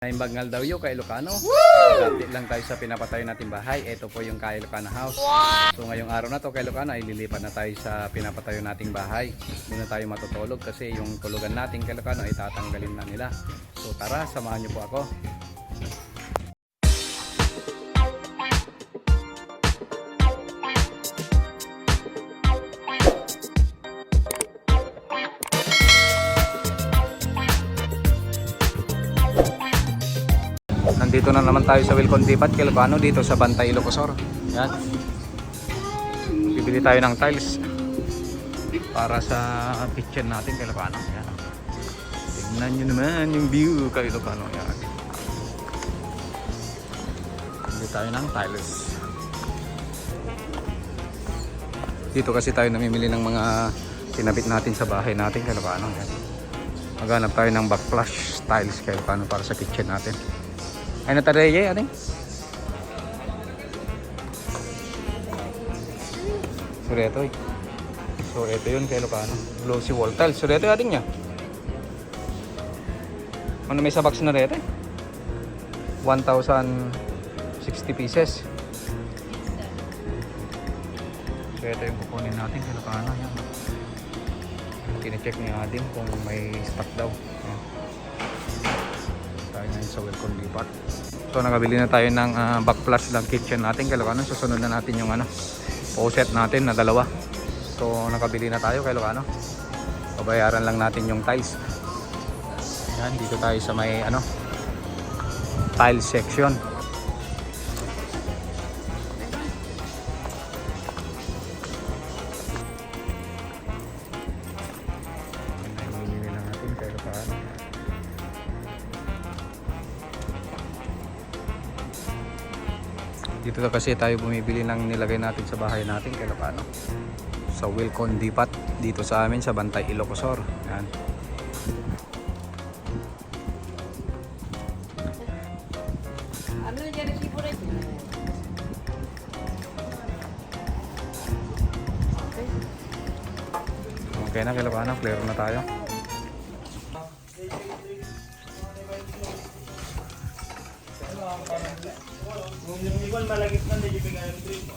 Bangal daw yung kay Ilocano. Update lang tayo sa pinapatayo nating bahay. Ito po yung kay Ilocano house. So ngayong araw na to kay Ilocano ay lilipat na tayo sa pinapatayo nating bahay. Muna tayo matutulog kasi yung tulugan natin kay Ilocano ay tatanggalin na nila. So tara, samahan niyo po ako. Nandito na naman tayo sa Wilcon Dipat, Ilocano, dito sa Bantay, Ilocosor. Yan. Bibili tayo ng tiles para sa kitchen natin, Ilocano. Yan. Tignan nyo naman yung view kay Ilocano. Yan. Bibili tayo ng tiles. Dito kasi tayo namimili ng mga tinabit natin sa bahay natin, Ilocano. Yan. Maghanap tayo ng backflush tiles kay Ilocano para sa kitchen natin. Ay natareye ating. Sureto. So ito yun kay Ilocano. Glossy wall tiles. Sureto ating niya. Ano may sa box na rete? 1,060 pieces. So ito yung kukunin natin kay Ilocano. Yan. Tine-check niya din kung may stock daw. Yan. Tayo ngayon sa Wilcon Dipat. So nakabili na tayo ng backflush ng kitchen natin kay Ilocano. Susunod na natin yung faucet natin na dalawa. So nakabili na tayo kay Ilocano. Babayaran lang natin yung tiles. Yan, dito tayo sa may tiles section. Dito kasi tayo bumibili ng nilagay natin sa bahay natin kay Ilocano. Sa Wilcon Dipat dito sa amin sa Bantay, Ilocosor. Yan. Okay na kay Ilocano, clear na tayo. Yung iwan malagit na hindi bigay ng drink.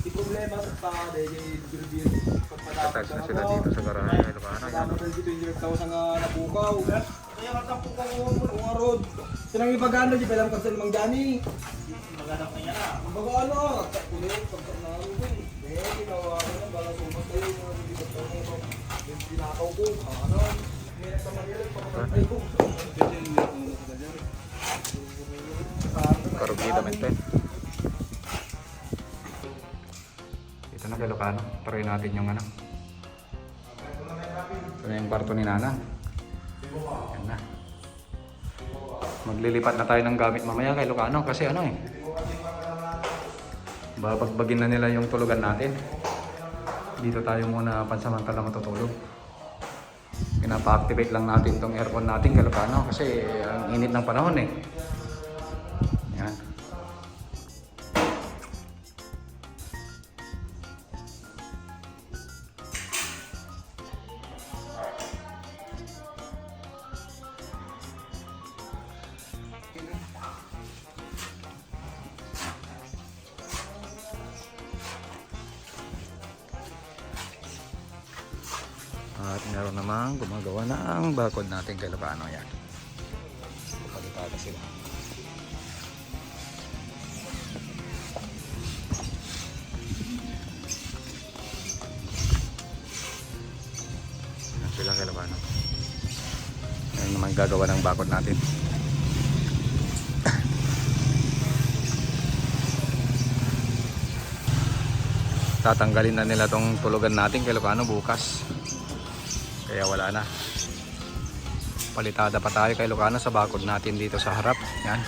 Di problema sa tao dahil birbiyan Attach na sila dito sa garahe kay Ilocano. Dapat ang dito yung tao sa napukaw. Kaya katapukaw ang arod. Sinang ibagano di pelang kansan mang Jani. Maganap na yan ah. Magano, kulit pagkat na ano ko. Eh, ginawa ko na bala sumas kayo ng dito ko. Yung pinakaw ko, ano. Meron sa Manila pagkatay ko. Karugidamente. Ito na kay Ilocano. Try natin yung ito na yung kwarto ni Nana. Yan na. Maglilipat na tayo ng gamit mamaya kay Ilocano kasi babagbagin na nila yung tulugan natin. Dito tayo muna pansamantala matutulog. Pinapa-activate lang natin tong aircon natin kay Ilocano kasi ang init ng panahon eh. Yan. At meron namang gumagawa ng bakod natin kay Ilocano. Yan. Palitada sila. Sila kay Ilocano. Ngayon naman gagawa ng bakod natin. Tatanggalin na nila tong tulugan natin kay Ilocano bukas. Kaya wala na. Palitada pa tayo kay Ilocano sa bakod natin dito sa harap. Yan.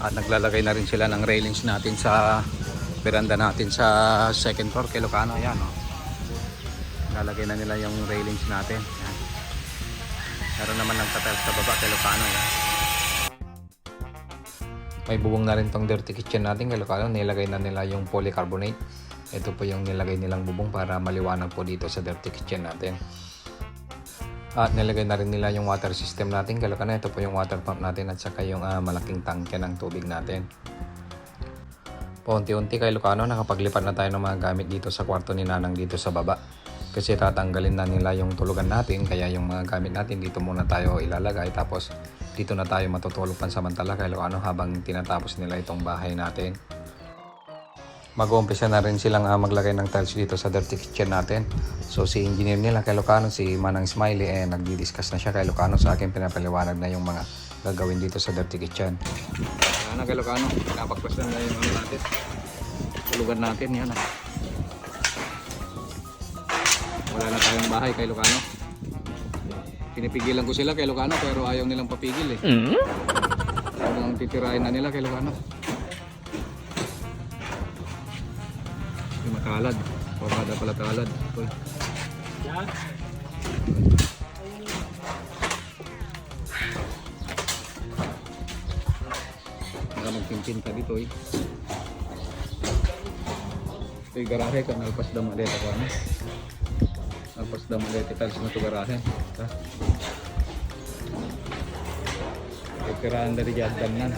At naglalagay na rin sila ng railings natin sa veranda natin sa second floor kay Ilocano. Yan lalagay na nila yung railings natin. Yan. Meron naman nagtatiles sa baba kay Ilocano. Yan. May bubong na rin tong dirty kitchen natin kay Ilocano. Nilagay na nila yung polycarbonate. Ito po yung nilagay nilang bubong para maliwanag po dito sa dirty kitchen natin. At nilagay na rin nila yung water system natin. Kaya na ito po yung water pump natin at saka yung malaking tangke ng tubig natin. Paunti-unti kay Lucano, nakapaglipat na tayo ng mga gamit dito sa kwarto ni Nanang dito sa baba. Kasi tatanggalin na nila yung tulugan natin, kaya yung mga gamit natin dito muna tayo ilalagay. Tapos dito na tayo matutulog pansamantala kay Lucano habang tinatapos nila itong bahay natin. Mag-uumpisa na rin silang maglagay ng tiles dito sa dirty kitchen natin. So si engineer nila kay Lucano, si Manang Smiley, nagdi-discuss na siya kay Lucano. Sa akin pinapaliwanag na yung mga gagawin dito sa dirty kitchen. Kay Lucano, pinapagpaslan na yung natin. Tulugan natin yan. Wala na tayong bahay kay Lucano. Pinipigilan ko sila kay Lucano pero ayaw nilang papigil eh. Ang titirahin na nila kay Lucano. Makalad. Pagkada pala kalad. Uy. Yan. Baka magpimpinta dito eh. Ito yung garahe ka. Nalpas dama dito ko ano. Nalpas dama dito tiles na ito garahe. Ha? Kikiraan dari jaddan nan.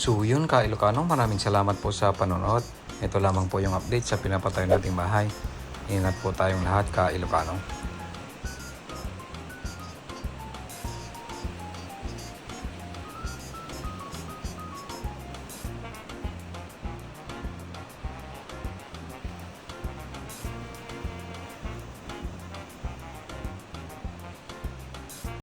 So yun ka Ilocano, maraming salamat po sa panonood. Ito lamang po yung update sa pinapatayo nating bahay. Ingat po tayong lahat ka Ilocano.